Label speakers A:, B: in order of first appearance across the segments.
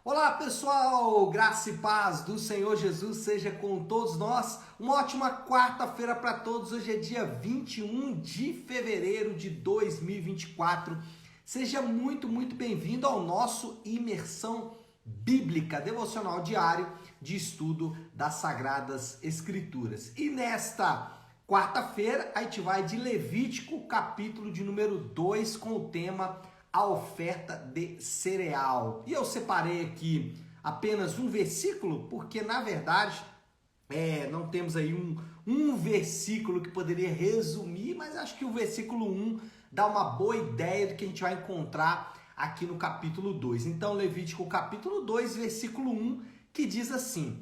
A: Olá pessoal, graça e paz do Senhor Jesus seja com todos nós. Uma ótima quarta-feira para todos. Hoje é dia 21 de fevereiro de 2024. Seja muito bem-vindo ao nosso Imersão Bíblica, devocional diário de estudo das Sagradas Escrituras. E nesta quarta-feira a gente vai de Levítico, capítulo de número 2, com o tema a oferta de cereal. E eu separei aqui apenas um versículo, porque na verdade não temos aí um versículo que poderia resumir, mas acho que o versículo 1 dá uma boa ideia do que a gente vai encontrar aqui no capítulo 2. Então, Levítico capítulo 2, versículo 1, que diz assim: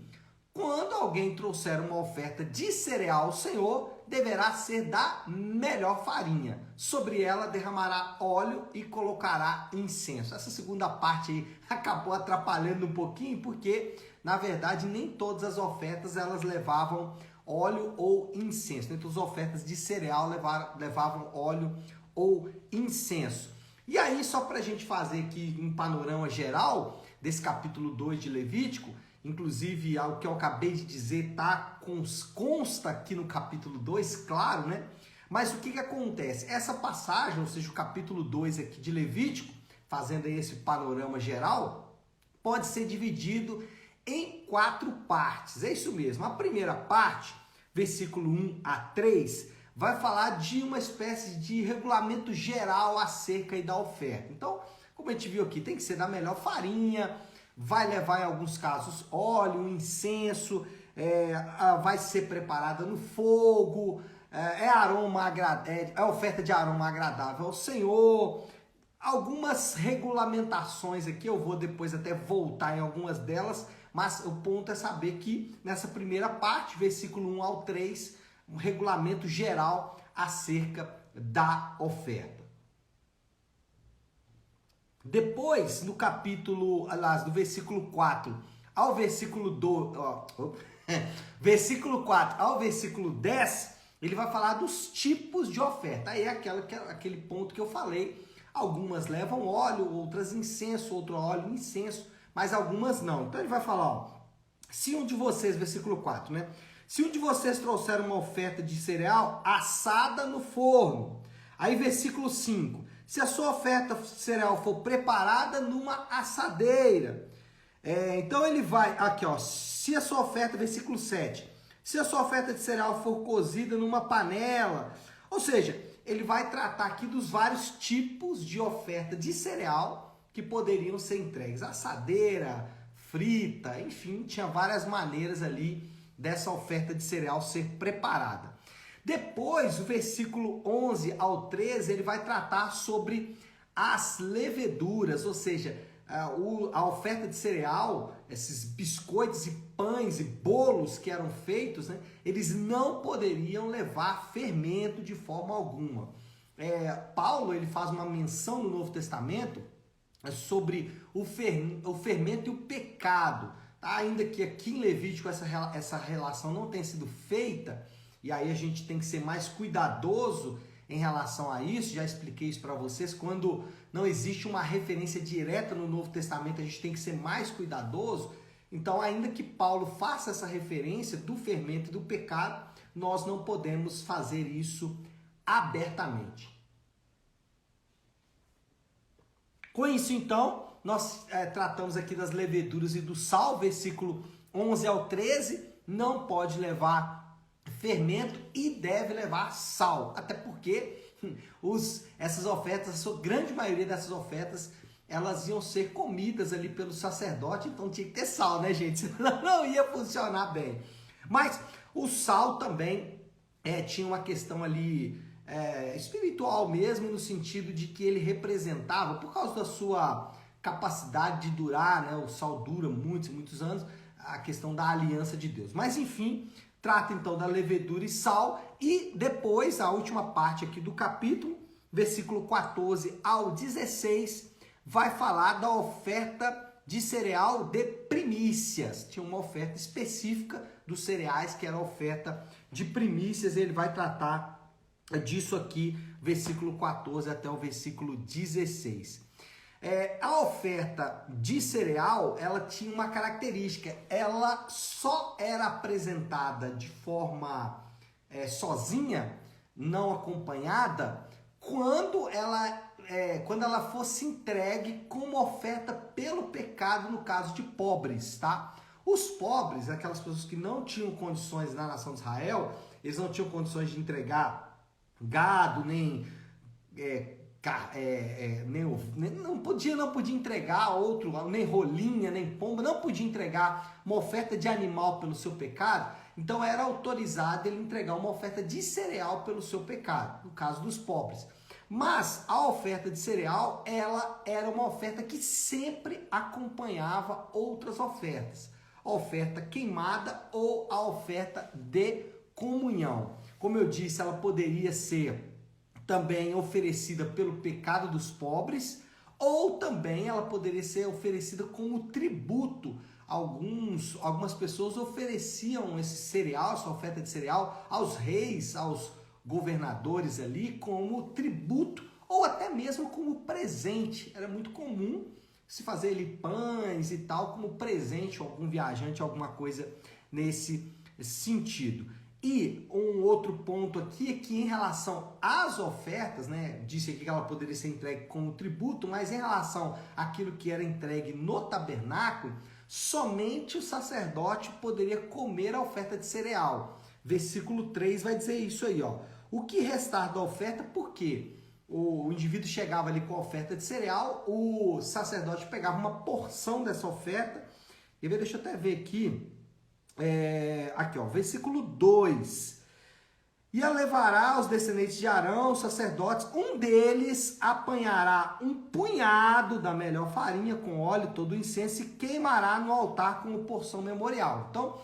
A: quando alguém trouxer uma oferta de cereal ao Senhor, deverá ser da melhor farinha. Sobre ela derramará óleo e colocará incenso. Essa segunda parte aí acabou atrapalhando um pouquinho, porque, na verdade, nem todas as ofertas elas levavam óleo ou incenso. Nem todas as ofertas de cereal levavam óleo ou incenso. E aí, só para a gente fazer aqui um panorama geral desse capítulo 2 de Levítico, inclusive o que eu acabei de dizer consta aqui no capítulo 2, claro, né? Mas o que acontece? Essa passagem, ou seja, o capítulo 2 aqui de Levítico, fazendo aí esse panorama geral, pode ser dividido em 4 partes. É isso mesmo. A primeira parte, versículo 1 a 3, vai falar de uma espécie de regulamento geral acerca da oferta. Então, como a gente viu aqui, tem que ser da melhor farinha, vai levar em alguns casos óleo, incenso, vai ser preparada no fogo, é oferta de aroma agradável ao Senhor. Algumas regulamentações aqui, eu vou depois até voltar em algumas delas, mas o ponto é saber que nessa primeira parte, versículo 1 ao 3, um regulamento geral acerca da oferta. Depois, no capítulo, aliás, do versículo 4 ao versículo 2, versículo 4 ao versículo 10, ele vai falar dos tipos de oferta. Aí é aquele ponto que eu falei. Algumas levam óleo, outras incenso, outro óleo e incenso, mas algumas não. Então ele vai falar, se um de vocês, versículo 4, né? Se um de vocês trouxer uma oferta de cereal assada no forno. Aí versículo 5. Se a sua oferta de cereal for preparada numa assadeira. Então ele vai, aqui ó, se a sua oferta, versículo 7. Se a sua oferta de cereal for cozida numa panela. Ou seja, ele vai tratar aqui dos vários tipos de oferta de cereal que poderiam ser entregues. Assadeira, frita, enfim, tinha várias maneiras ali dessa oferta de cereal ser preparada. Depois, o versículo 11 ao 13, ele vai tratar sobre as leveduras, ou seja, a oferta de cereal, esses biscoitos e pães e bolos que eram feitos, né, eles não poderiam levar fermento de forma alguma. Paulo ele faz uma menção no Novo Testamento sobre o fermento e o pecado. Tá? Ainda que aqui em Levítico essa relação não tenha sido feita, e aí a gente tem que ser mais cuidadoso em relação a isso. Já expliquei isso para vocês. Quando não existe uma referência direta no Novo Testamento, a gente tem que ser mais cuidadoso. Então, ainda que Paulo faça essa referência do fermento e do pecado, nós não podemos fazer isso abertamente. Com isso, então, nós tratamos aqui das leveduras e do sal, versículo 11 ao 13, não pode levar fermento e deve levar sal, até porque essas ofertas, a grande maioria dessas ofertas, elas iam ser comidas ali pelo sacerdote, então tinha que ter sal, né, gente? Senão não ia funcionar bem. Mas o sal também tinha uma questão ali espiritual mesmo, no sentido de que ele representava, por causa da sua capacidade de durar, né? O sal dura muitos anos, a questão da aliança de Deus. Mas enfim, trata então da levedura e sal, e depois a última parte aqui do capítulo, versículo 14 ao 16, vai falar da oferta de cereal de primícias. Tinha uma oferta específica dos cereais que era a oferta de primícias, e ele vai tratar disso aqui, versículo 14 até o versículo 16. A oferta de cereal, ela tinha uma característica, ela só era apresentada de forma sozinha, não acompanhada, quando ela fosse entregue como oferta pelo pecado, no caso de pobres, tá? Os pobres, aquelas pessoas que não tinham condições na nação de Israel, eles não tinham condições de entregar gado, nem não podia entregar outro, nem rolinha, nem pomba, não podia entregar uma oferta de animal pelo seu pecado, então era autorizado ele entregar uma oferta de cereal pelo seu pecado, no caso dos pobres. Mas a oferta de cereal, ela era uma oferta que sempre acompanhava outras ofertas. A oferta queimada ou a oferta de comunhão. Como eu disse, ela poderia ser também oferecida pelo pecado dos pobres, ou também ela poderia ser oferecida como tributo. Algumas pessoas ofereciam esse cereal, essa oferta de cereal, aos reis, aos governadores ali, como tributo, ou até mesmo como presente. Era muito comum se fazer ali pães e tal, como presente a algum viajante, alguma coisa nesse sentido. E um outro ponto aqui é que em relação às ofertas, né, disse aqui que ela poderia ser entregue como tributo, mas em relação àquilo que era entregue no tabernáculo, somente o sacerdote poderia comer a oferta de cereal. Versículo 3 vai dizer isso aí, ó. O que restar da oferta, porque o indivíduo chegava ali com a oferta de cereal, o sacerdote pegava uma porção dessa oferta, e deixa eu até ver aqui, aqui ó, versículo 2, e a levará aos descendentes de Arão, os sacerdotes, um deles apanhará um punhado da melhor farinha com óleo, todo o incenso, e queimará no altar como porção memorial. Então,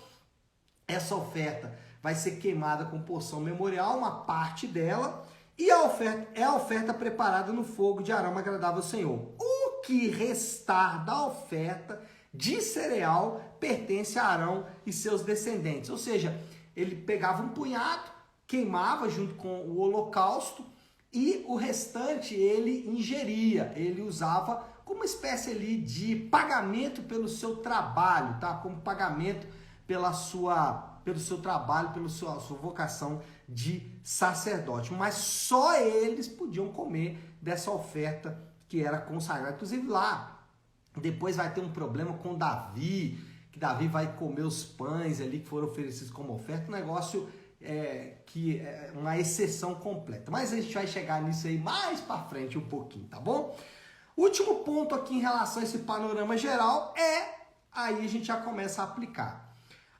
A: essa oferta vai ser queimada com porção memorial, uma parte dela, e a oferta é a oferta preparada no fogo de aroma agradável ao Senhor. O que restar da oferta de cereal pertence a Arão e seus descendentes. Ou seja, ele pegava um punhado, queimava junto com o holocausto e o restante ele ingeria, ele usava como uma espécie ali de pagamento pelo seu trabalho, tá? Como pagamento pelo seu trabalho, pela sua vocação de sacerdote. Mas só eles podiam comer dessa oferta que era consagrada. Inclusive lá, depois vai ter um problema com Davi, que Davi vai comer os pães ali que foram oferecidos como oferta, um negócio que é uma exceção completa. Mas a gente vai chegar nisso aí mais para frente um pouquinho, tá bom? Último ponto aqui em relação a esse panorama geral aí a gente já começa a aplicar.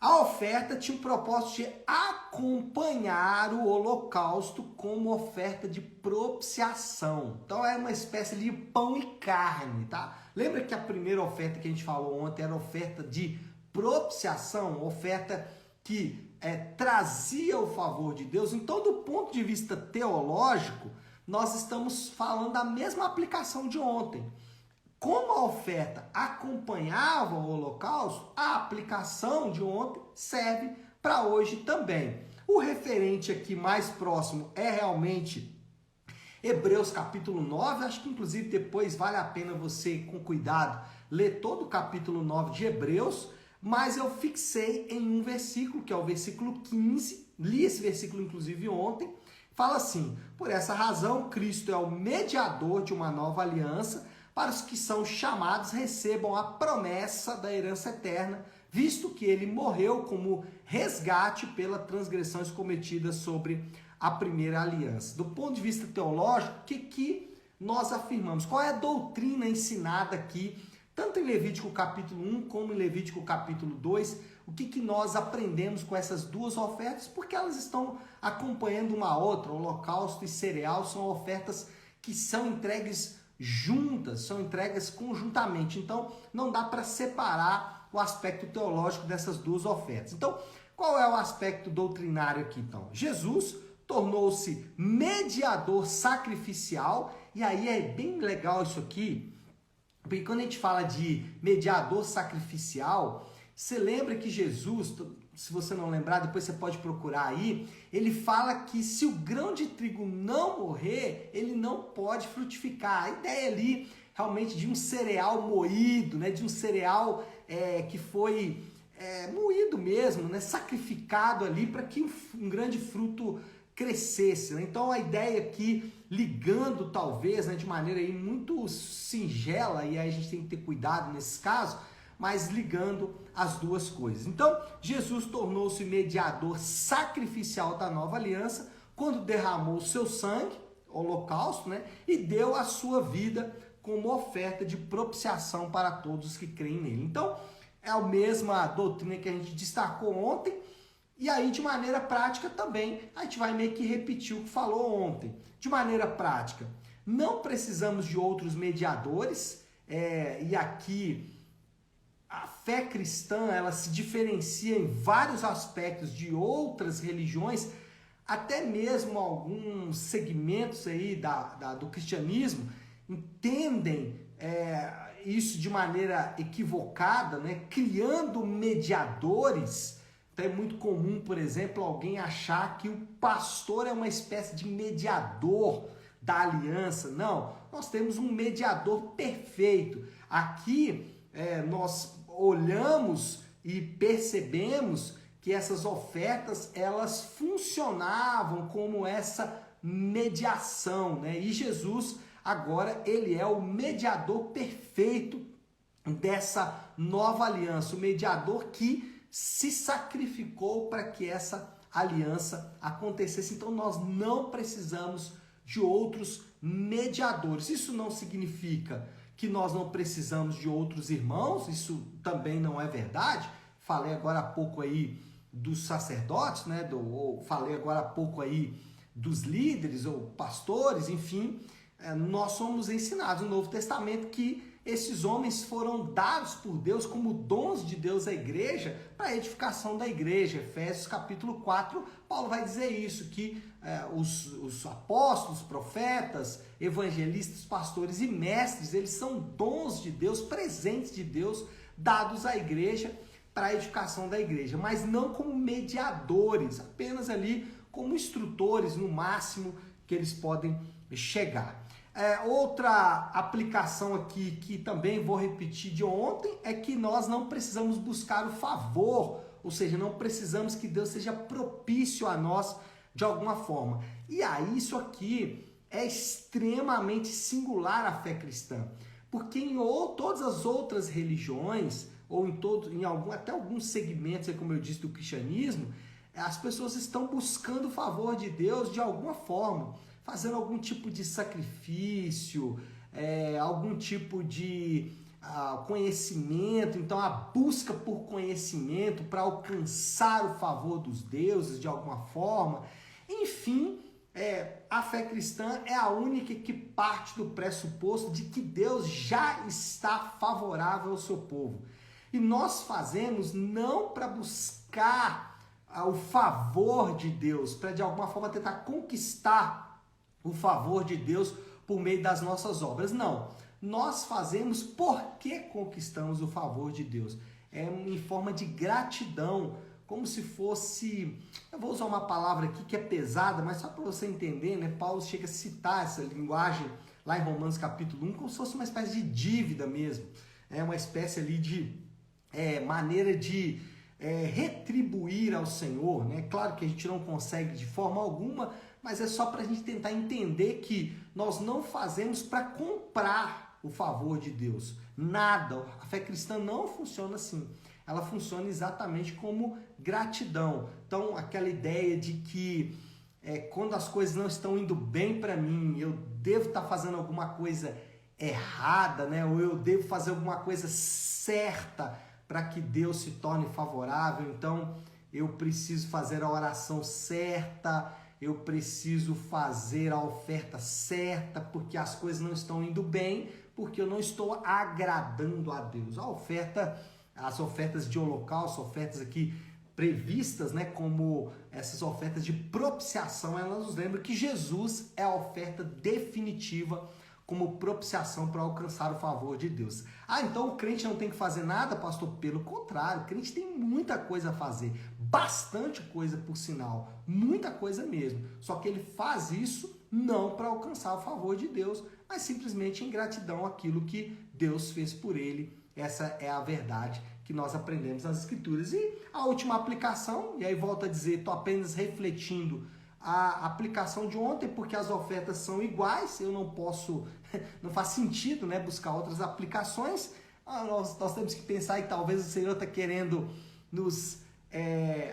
A: A oferta tinha o propósito de acompanhar o holocausto como oferta de propiciação. Então era uma espécie de pão e carne, tá? Lembra que a primeira oferta que a gente falou ontem era oferta de propiciação, oferta que trazia o favor de Deus? Então, do ponto de vista teológico, nós estamos falando da mesma aplicação de ontem. Como a oferta acompanhava o holocausto, a aplicação de ontem serve para hoje também. O referente aqui mais próximo é realmente Hebreus capítulo 9, acho que inclusive depois vale a pena você, com cuidado, ler todo o capítulo 9 de Hebreus, mas eu fixei em um versículo, que é o versículo 15, li esse versículo inclusive ontem, fala assim: por essa razão Cristo é o mediador de uma nova aliança, para os que são chamados recebam a promessa da herança eterna, visto que ele morreu como resgate pelas transgressões cometidas sobre a primeira aliança. Do ponto de vista teológico, o que nós afirmamos? Qual é a doutrina ensinada aqui, tanto em Levítico capítulo 1 como em Levítico capítulo 2? O que nós aprendemos com essas duas ofertas? Porque elas estão acompanhando uma outra. Holocausto e cereal são ofertas que são entregues juntas, são entregas conjuntamente. Então, não dá para separar o aspecto teológico dessas duas ofertas. Então, qual é o aspecto doutrinário aqui, então? Jesus tornou-se mediador sacrificial, e aí é bem legal isso aqui, porque quando a gente fala de mediador sacrificial, você lembra que Jesus, se você não lembrar, depois você pode procurar aí, ele fala que se o grão de trigo não morrer, ele não pode frutificar. A ideia ali realmente de um cereal moído, né? De um cereal que foi moído mesmo, né? Sacrificado ali para que um grande fruto crescesse, né? Então a ideia aqui, ligando talvez, né, de maneira aí muito singela, e aí a gente tem que ter cuidado nesse caso, mas ligando as duas coisas. Então Jesus tornou-se mediador sacrificial da nova aliança quando derramou o seu sangue, holocausto, né, e deu a sua vida como oferta de propiciação para todos que creem nele. Então é a mesma doutrina que a gente destacou ontem. E aí, de maneira prática também, a gente vai meio que repetir o que falou ontem. De maneira prática, não precisamos de outros mediadores, e aqui a fé cristã, ela se diferencia em vários aspectos de outras religiões, até mesmo alguns segmentos aí do cristianismo entendem isso de maneira equivocada, né? Criando mediadores. Então é muito comum, por exemplo, alguém achar que o pastor é uma espécie de mediador da aliança. Não, nós temos um mediador perfeito. Aqui nós olhamos e percebemos que essas ofertas, elas funcionavam como essa mediação, né? E Jesus, agora, ele é o mediador perfeito dessa nova aliança, o mediador que se sacrificou para que essa aliança acontecesse. Então nós não precisamos de outros mediadores. Isso não significa que nós não precisamos de outros irmãos, isso também não é verdade. Falei agora há pouco aí dos sacerdotes, né? Falei agora há pouco aí dos líderes ou pastores, enfim, nós somos ensinados no Novo Testamento que esses homens foram dados por Deus como dons de Deus à igreja para a edificação da igreja. Efésios capítulo 4, Paulo vai dizer isso, que os apóstolos, profetas, evangelistas, pastores e mestres, eles são dons de Deus, presentes de Deus, dados à igreja para a edificação da igreja, mas não como mediadores, apenas ali como instrutores, no máximo que eles podem chegar. Outra aplicação aqui que também vou repetir de ontem é que nós não precisamos buscar o favor, ou seja, não precisamos que Deus seja propício a nós de alguma forma. E aí isso aqui é extremamente singular à fé cristã, porque em todas as outras religiões, ou até alguns segmentos, como eu disse, do cristianismo, as pessoas estão buscando o favor de Deus de alguma forma, fazendo algum tipo de sacrifício, algum tipo de conhecimento. Então a busca por conhecimento para alcançar o favor dos deuses de alguma forma. Enfim, a fé cristã é a única que parte do pressuposto de que Deus já está favorável ao seu povo. E nós fazemos não para buscar o favor de Deus, para de alguma forma tentar conquistar o favor de Deus por meio das nossas obras. Não, nós fazemos porque conquistamos o favor de Deus. Em forma de gratidão, como se fosse, eu vou usar uma palavra aqui que é pesada, mas só para você entender, né? Paulo chega a citar essa linguagem lá em Romanos capítulo 1, como se fosse uma espécie de dívida mesmo. É uma espécie ali de maneira de retribuir ao Senhor, né? Claro que a gente não consegue de forma alguma, mas é só para a gente tentar entender que nós não fazemos para comprar o favor de Deus. Nada. A fé cristã não funciona assim. Ela funciona exatamente como gratidão. Então, aquela ideia de que quando as coisas não estão indo bem para mim, eu devo estar fazendo alguma coisa errada, né? Ou eu devo fazer alguma coisa certa para que Deus se torne favorável. Então, eu preciso fazer a oração certa, eu preciso fazer a oferta certa, porque as coisas não estão indo bem, porque eu não estou agradando a Deus. As ofertas de holocausto, ofertas aqui previstas, né, como essas ofertas de propiciação, elas nos lembram que Jesus é a oferta definitiva como propiciação para alcançar o favor de Deus. Então o crente não tem que fazer nada, pastor? Pelo contrário, o crente tem muita coisa a fazer, bastante coisa por sinal, muita coisa mesmo. Só que ele faz isso não para alcançar o favor de Deus, mas simplesmente em gratidão àquilo que Deus fez por ele. Essa é a verdade que nós aprendemos nas Escrituras. E a última aplicação, e aí volto a dizer, estou apenas refletindo a aplicação de ontem, porque as ofertas são iguais, eu não posso, não faz sentido, né, buscar outras aplicações. Nós temos que pensar, e talvez o Senhor está querendo nos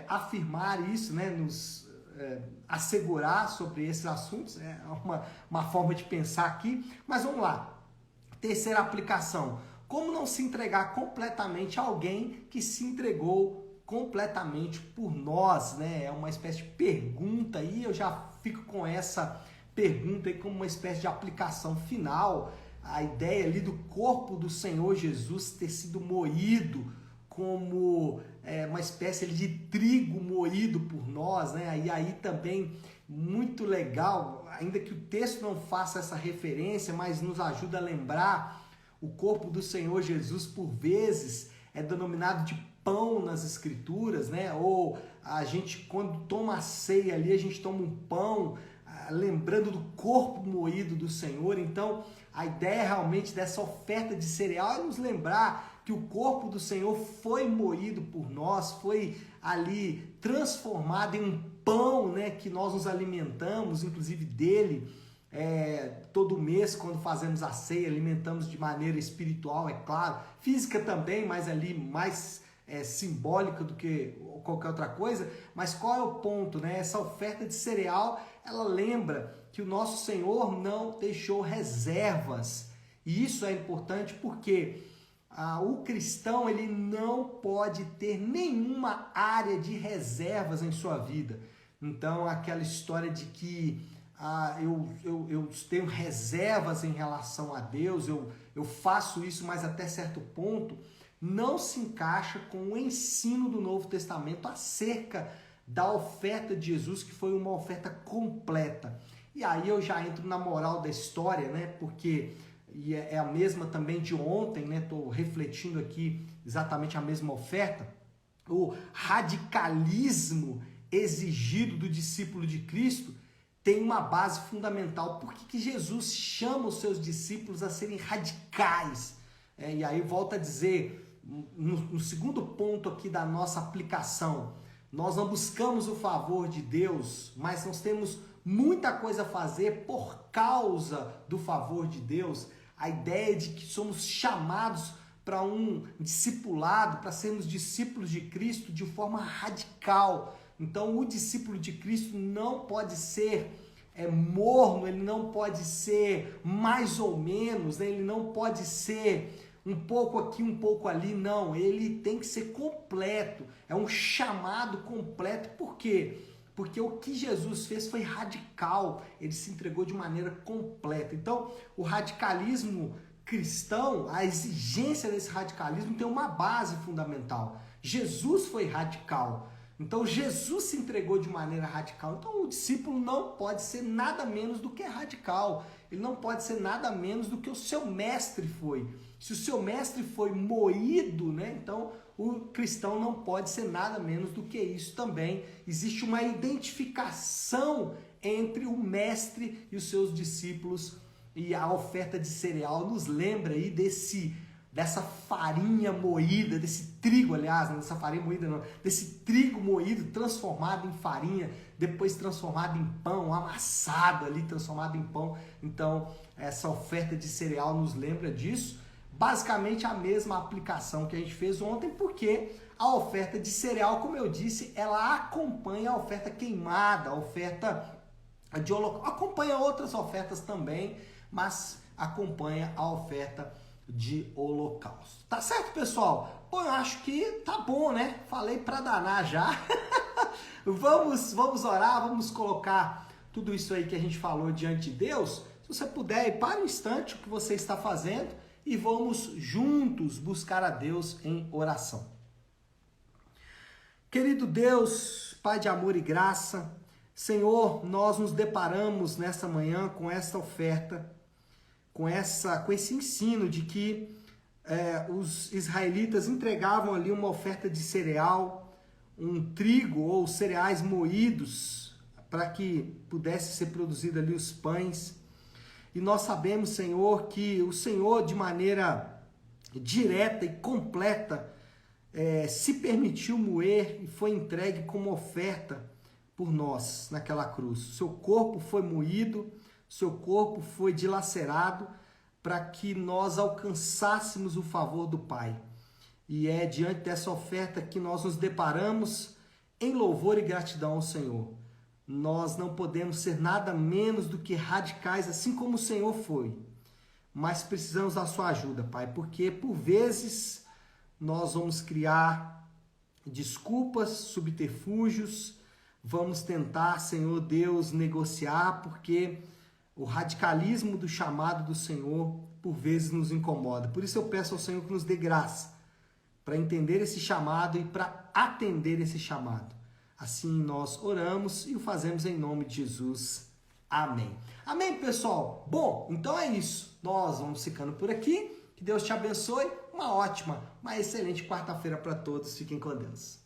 A: afirmar isso, né, nos assegurar sobre esses assuntos, é uma forma de pensar aqui. Mas vamos lá, terceira aplicação: como não se entregar completamente a alguém que se entregou completamente por nós, né? É uma espécie de pergunta aí, eu já fico com essa pergunta aí como uma espécie de aplicação final. A ideia ali do corpo do Senhor Jesus ter sido moído como uma espécie ali de trigo moído por nós, né? E aí também muito legal, ainda que o texto não faça essa referência, mas nos ajuda a lembrar, o corpo do Senhor Jesus por vezes é denominado de pão nas Escrituras, né? Ou a gente, quando toma a ceia ali, a gente toma um pão, lembrando do corpo moído do Senhor. Então, a ideia realmente dessa oferta de cereal é nos lembrar que o corpo do Senhor foi moído por nós, foi ali transformado em um pão, né? Que nós nos alimentamos, inclusive dele, todo mês, quando fazemos a ceia, alimentamos de maneira espiritual, é claro, física também, mas ali mais simbólica do que qualquer outra coisa. Mas qual é o ponto, né? Essa oferta de cereal, ela lembra que o nosso Senhor não deixou reservas, e isso é importante porque o cristão, ele não pode ter nenhuma área de reservas em sua vida. Então, aquela história de que eu tenho reservas em relação a Deus, eu faço isso, mas até certo ponto, não se encaixa com o ensino do Novo Testamento acerca da oferta de Jesus, que foi uma oferta completa. E aí eu já entro na moral da história, né? Porque é a mesma também de ontem, né? Estou refletindo aqui exatamente a mesma oferta. O radicalismo exigido do discípulo de Cristo tem uma base fundamental. Por que Jesus chama os seus discípulos a serem radicais? E aí volta a dizer, no segundo ponto aqui da nossa aplicação, nós não buscamos o favor de Deus, mas nós temos muita coisa a fazer por causa do favor de Deus. A ideia de que somos chamados para um discipulado, para sermos discípulos de Cristo de forma radical. Então, o discípulo de Cristo não pode ser morno, ele não pode ser mais ou menos, né? Ele não pode ser um pouco aqui, um pouco ali, não. Ele tem que ser completo, é um chamado completo. Por quê? Porque o que Jesus fez foi radical, ele se entregou de maneira completa. Então, o radicalismo cristão, a exigência desse radicalismo tem uma base fundamental. Jesus foi radical. Então, Jesus se entregou de maneira radical. Então, o discípulo não pode ser nada menos do que radical. Ele não pode ser nada menos do que o seu mestre foi. Se o seu mestre foi moído, né? Então, o cristão não pode ser nada menos do que isso também. Existe uma identificação entre o mestre e os seus discípulos. E a oferta de cereal nos lembra aí dessa farinha moída, desse trigo, aliás, não dessa farinha moída não, desse trigo moído, transformado em farinha, depois transformado em pão, amassado ali, transformado em pão. Então, essa oferta de cereal nos lembra disso. Basicamente a mesma aplicação que a gente fez ontem, porque a oferta de cereal, como eu disse, ela acompanha a oferta queimada, a oferta de holocausto, acompanha outras ofertas também, mas acompanha a oferta de holocausto. Tá certo, pessoal? Bom, eu acho que tá bom, né? Falei pra danar já. Vamos orar, vamos colocar tudo isso aí que a gente falou diante de Deus. Se você puder, para um instante o que você está fazendo e vamos juntos buscar a Deus em oração. Querido Deus, Pai de amor e graça, Senhor, nós nos deparamos nessa manhã com essa oferta, com esse ensino de que os israelitas entregavam ali uma oferta de cereal, um trigo ou cereais moídos para que pudesse ser produzido ali os pães. E nós sabemos, Senhor, que o Senhor, de maneira direta e completa, se permitiu moer e foi entregue como oferta por nós naquela cruz. O seu corpo foi moído, o seu corpo foi dilacerado para que nós alcançássemos o favor do Pai. E é diante dessa oferta que nós nos deparamos em louvor e gratidão ao Senhor. Nós não podemos ser nada menos do que radicais, assim como o Senhor foi. Mas precisamos da sua ajuda, Pai, porque por vezes nós vamos criar desculpas, subterfúgios, vamos tentar, Senhor Deus, negociar, porque o radicalismo do chamado do Senhor por vezes nos incomoda. Por isso eu peço ao Senhor que nos dê graça para entender esse chamado e para atender esse chamado. Assim nós oramos e o fazemos em nome de Jesus. Amém. Amém, pessoal? Bom, então é isso. Nós vamos ficando por aqui. Que Deus te abençoe. Uma ótima, uma excelente quarta-feira para todos. Fiquem com Deus.